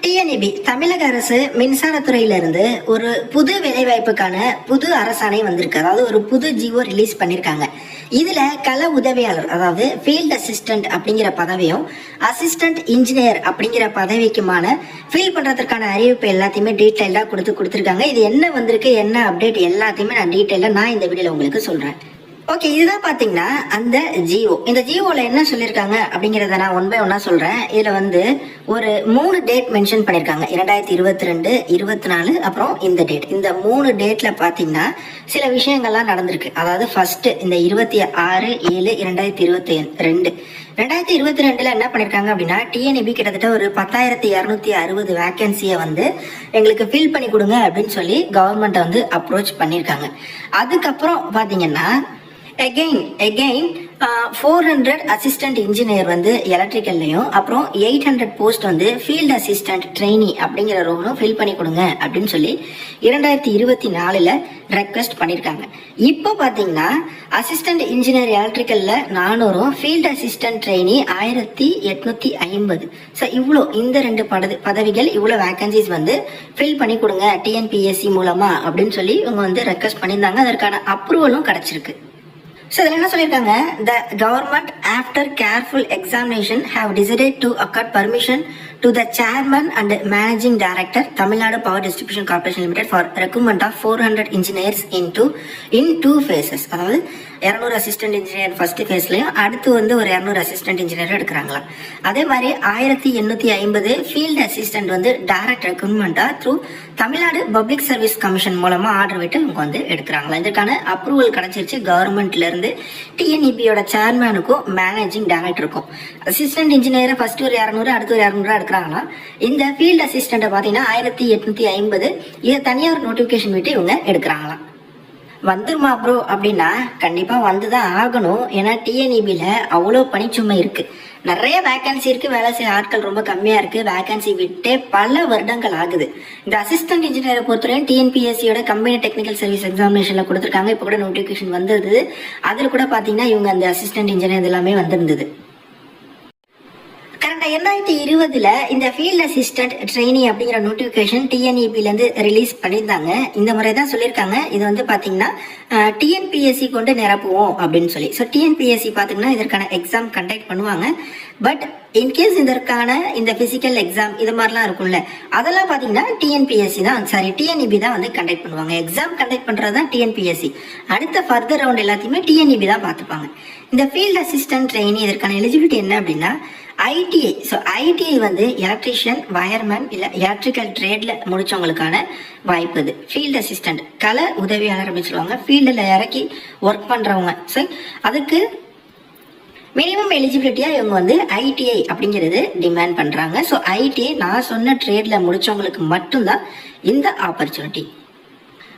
TNEB தமிழக அரசு மின்சாரத்துறையிலிருந்து ஒரு புது வேலைவாய்ப்புக்கான புது அரசாணை வந்திருக்கு. அதாவது ஒரு புது ஜிஓ ரிலீஸ் பண்ணிருக்காங்க. இதுல கள உதவியாளர் அதாவது ஃபீல்ட் அசிஸ்டன்ட் அப்படிங்கிற பதவியும் அசிஸ்டன்ட் இன்ஜினியர் அப்படிங்கிற பதவிக்குமான ஃபீல் பண்றதுக்கான அறிவிப்பு எல்லாத்தையுமே டீட்டெயிலா கொடுத்துருக்காங்க. இது என்ன வந்திருக்கு, என்ன அப்டேட் எல்லாத்தையுமே நான் டீட்டெயிலா நான் இந்த வீடியோல உங்களுக்கு சொல்றேன். ஓகே, இதுதான் பாத்தீங்கன்னா அந்த ஜிஓ. இந்த ஜிஓல என்ன சொல்லியிருக்காங்க அப்படிங்கறத நான் ஒன் பை ஒன்னா சொல்றேன். இதுல ஒரு 3 டேட் மென்ஷன் பண்ணிருக்காங்க. 2022, 24, அப்புறம் இந்த டேட். இந்த 3 டேட்ல பாத்தீங்கன்னா சில விஷயங்கள்லாம் நடந்திருக்கு. அதாவது ஃபர்ஸ்ட் இந்த 26/7/2022 2022ல என்ன பண்ணிருக்காங்க அப்படின்னா, டிஎன்இபி கிட்டத்தட்ட ஒரு 10,260 வேகன்சியை எங்களுக்கு ஃபில் பண்ணி கொடுங்க அப்படின்னு சொல்லி கவர்மெண்ட் அப்ரோச் பண்ணிருக்காங்க. அதுக்கப்புறம் பாத்தீங்கன்னா again 400 அசிஸ்டன்ட் இன்ஜினியர் எலக்ட்ரிக்கல்லையும் அப்புறம் 800 போஸ்ட் ஃபீல்ட் அசிஸ்டன்ட் ட்ரெயினி அப்படிங்கிற ரோலும் ஃபில் பண்ணி கொடுங்க அப்படின்னு சொல்லி 2024ல ரெக்வெஸ்ட் பண்ணிருக்காங்க. இப்போ பாத்தீங்கன்னா அசிஸ்டன்ட் இன்ஜினியர் எலக்ட்ரிக்கல்ல 400, ஃபீல்ட் அசிஸ்டன்ட் ட்ரெயினி 1850. ஸோ இவ்வளோ இந்த 2 பதவிகள் இவ்வளோ வேகன்சிஸ் ஃபில் பண்ணி கொடுங்க டிஎன்பிஎஸ்சி மூலமா அப்படின்னு சொல்லி இவங்க ரெக்வெஸ்ட் பண்ணியிருந்தாங்க. அதற்கான அப்ரூவலும் கிடைச்சிருக்கு. So, இதில் என்ன சொல்லியிருக்காங்க, the government after careful examination have decided to accord permission to the chairman and managing director Tamil Nadu Power Distribution Corporation Limited for recruitment of 400 engineers in two phases. அதாவது 200 assistant engineer first ஃபேஸ்லயும் அடுத்து ஒரு 200 assistant engineer எடுக்கிறாங்களா. அதே மாதிரி 1850 field assistant direct ரெக்ரூட்மெண்டா through Tamil Nadu public service commission மூலமா ஆர்டர் விட்டு இவங்க எடுக்கிறாங்களா. இதற்கான அப்ரூவல் கிடைச்சிருச்சு கவர்மெண்ட்ல இருந்து. டிஎன்இபியோட சேர்மேனுக்கும் மேனேஜிங் டைரக்டருக்கும் அசிஸ்டன்ட் இன்ஜினியரை ஃபர்ஸ்ட் ஒரு 200, அடுத்து ஒரு 200 எடுக்கிறாங்களா. இந்த ஃபீல்ட் அசிஸ்டன்ட் பாத்தீங்கன்னா 1850 இதை தனியார் நோட்டிபிகேஷன் விட்டு இவங்க எடுக்கிறாங்களா. வந்துருமா ப்ரோ அப்படின்னா கண்டிப்பா வந்துதான் ஆகணும். ஏன்னா டிஎன்இபில அவ்வளோ பணிச்சுமை இருக்கு, நிறைய வேகன்சி இருக்கு, வேலை செய்ய ஆட்கள் ரொம்ப கம்மியா இருக்கு. வேகன்சி விட்டே பல வருடங்கள் ஆகுது. இந்த அசிஸ்டன்ட் இன்ஜினியரை பொறுத்தவரையும் டிஎன்பிஎஸ்சியோட கம்பெனி டெக்னிக்கல் சர்வீஸ் எக்ஸாமினேஷன்ல கொடுத்துருக்காங்க. இப்போ கூட நோட்டிபிகேஷன் வந்தது. அதில் கூட பாத்தீங்கன்னா இவங்க அந்த அசிஸ்டன்ட் இன்ஜினியர் எல்லாமே வந்திருந்தது. 2020ல இந்த ஃபீல்ட் அசிஸ்டன்ட் ட்ரெயினி அப்படிங்கிற நோட்டிபிகேஷன் டிஎன்இபில இருந்து ரிலீஸ் பண்ணியிருந்தாங்க. இந்த முறை தான் சொல்லியிருக்காங்க, இது பாத்தீங்கன்னா டிஎன்பிஎஸ்சி கொண்டு நிரப்புவோம் அப்படின்னு சொல்லி. ஸோ டிஎன்பிஎஸ்சி பாத்தீங்கன்னா இதற்கான எக்ஸாம் கண்டக்ட் பண்ணுவாங்க. பட் இன்கேஸ் இதற்கான இந்த பிசிக்கல் எக்ஸாம் இது மாதிரிலாம் இருக்கும்ல, அதெல்லாம் பாத்தீங்கன்னா டிஎன்இபி தான் கண்டக்ட் பண்ணுவாங்க. எக்ஸாம் கண்டக்ட் பண்றதுதான் டிஎன்பிஎஸ்சி. அடுத்த ஃபர்தர் ரவுண்ட் எல்லாத்தையுமே டிஎன்இபி தான் பார்த்துப்பாங்க. இந்த ஃபீல்ட் அசிஸ்டன்ட் ட்ரெயினி இதற்கான எலிஜிபிலிட்டி என்ன அப்படின்னா ITI. So ITI electrician, wireman இல்ல எலக்ட்ரிக்கல் ட்ரேட்ல முடிச்சவங்களுக்கான வாய்ப்பு. இது ஃபீல்ட் அசிஸ்டன்ட் கள உதவியாளர் அப்படின்னு சொல்லுவாங்க. ஃபீல்டில் இறக்கி ஒர்க் பண்றவங்க. ஸோ அதுக்கு மினிமம் எலிஜிபிலிட்டியா இவங்க ஐடிஐ அப்படிங்கிறது டிமாண்ட் பண்றாங்க. ஸோ ஐடிஐ நான் சொன்ன ட்ரேட்ல முடிச்சவங்களுக்கு மட்டும்தான் இந்த ஆப்பர்ச்சுனிட்டி.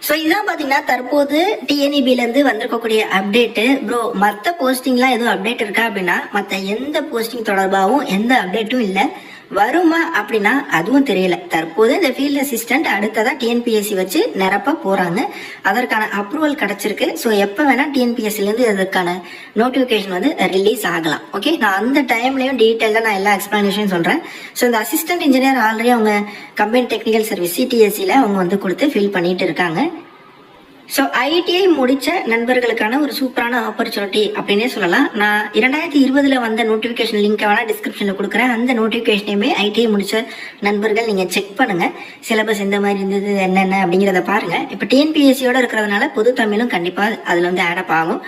ஸோ இதான் பார்த்தீங்கன்னா தற்போது டிஎன்இபில இருந்து வந்திருக்கக்கூடிய அப்டேட்டு. ப்ரோ மற்ற போஸ்டிங்லாம் எதுவும் அப்டேட் இருக்கா அப்படின்னா மற்ற எந்த போஸ்டிங் தொடர்பாகவும் எந்த அப்டேட்டும் இல்லை. வருமா அப்படின்னா அதுவும் தெரியல. தற்போது இந்த ஃபீல்ட் அசிஸ்டன்ட் அடுத்ததான் டிஎன்பிஎஸ்சி வச்சு நிரப்ப போறாங்க. அதற்கான அப்ரூவல் கிடைச்சிருக்கு. ஸோ எப்போ வேணா டிஎன்பிஎஸ்சில இருந்து அதற்கான நோட்டிபிகேஷன் ரிலீஸ் ஆகலாம். ஓகே, நான் அந்த டைம்லயும் டீட்டெயிலாக நான் எல்லா எக்ஸ்பிளனேஷன் சொல்றேன். ஸோ இந்த அசிஸ்டன்ட் இன்ஜினியர் ஆல்ரெடி அவங்க கம்பெனி டெக்னிக்கல் சர்வீஸ் சிடிஎஸ்சில அவங்க கொடுத்து ஃபில் பண்ணிட்டு இருக்காங்க. ஸோ ஐடிஐ முடிச்ச நண்பர்களுக்கான ஒரு சூப்பரான ஆப்பர்ச்சுனிட்டி அப்படின்னே சொல்லலாம். நான் 2020ல வந்த நோட்டிபிகேஷன் லிங்க் வேணா டிஸ்கிரிப்ஷன்ல கொடுக்குறேன். அந்த நோட்டிபிகேஷனையுமே ஐடிஐ முடிச்ச நண்பர்கள் நீங்க செக் பண்ணுங்க. சிலபஸ் எந்த மாதிரி இருந்தது என்னென்ன அப்படிங்கிறத பாருங்க. இப்போ டிஎன்பிஎஸ்சியோட இருக்கிறதுனால பொது தமிழும் கண்டிப்பா அதுல ஆடப் ஆகும்.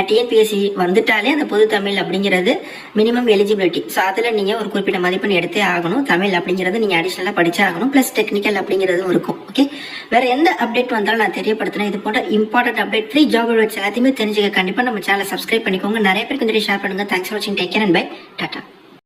டிஎன்பிஎஸ்சி வந்துட்டாலே அந்த பொது தமிழ் அப்படிங்கிறது மினிமம் எலிஜிபிலிட்டி. ஸோ அதுல நீங்க ஒரு குறிப்பிட்ட மதிப்பெண் எடுத்தே ஆகணும். தமிழ் அப்படிங்கிறது நீங்க அடிஷனலா படிச்சே ஆகணும். பிளஸ் டெக்னிக்கல் அப்படிங்கிறதும் இருக்கும். ஓகே, வேற எந்த அப்டேட் வந்தாலும் நான் தெரியப்படுத்தினேன். இது போன்ற important update, free job updates எல்லாத்தையுமே தெரிஞ்சுக்க கண்டிப்பா நம்ம சேனலை சப்ஸ்கிரைப் பண்ணிக்கோங்க. நிறைய பேருக்கு ஷேர் பண்ணுங்க. தேங்க்ஸ் ஃபார் வாட்சிங். Take care and bye. Tata.